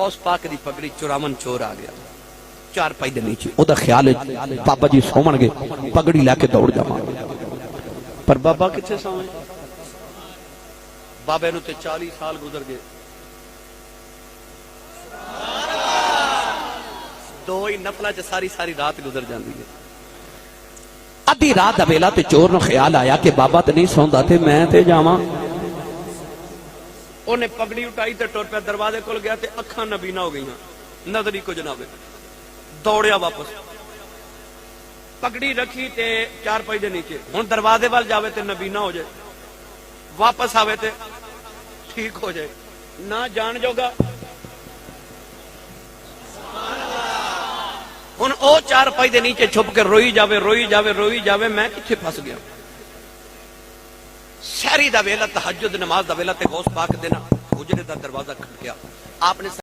गौस पाक दी पगड़ी चुरावन चोर आ गया चार पाई दे नीचे ओदा ख्याल बाबा जी सोवणगे पगड़ी लैके दौड़ जावांगे पर बाबा किथे सोवे बाबे नूं ते 40 साल गुजर गए दो ही नफला च सारी सारी रात गुजर जाती है अद्धी रात दा वेला ते चोर नूं ख्याल आया कि बाबा ते नहीं सौंदा ते मैं ते जावां उन्हें पगड़ी उठाई ते टुर पिया दरवाजे कोल गया ते अखां नबीना हो गई नजर ही कुछ ना आवे दौड़िया वापस पगड़ी रखी ते चार पाई दे नीचे हुण दरवाजे वाल जावे ते नबीना हो जाए वापस आवे ते ठीक हो जाए ना जान जोगा हुण ओ चार पाई दे नीचे छुप के रोई जावे रोई जावे रोई जावे मैं किथे फस गया शहरी दा वेला तहज्जुद नमाज दा वेला ते गौस पाक दे ना हुजरे दा दरवाजा खटकिया आपने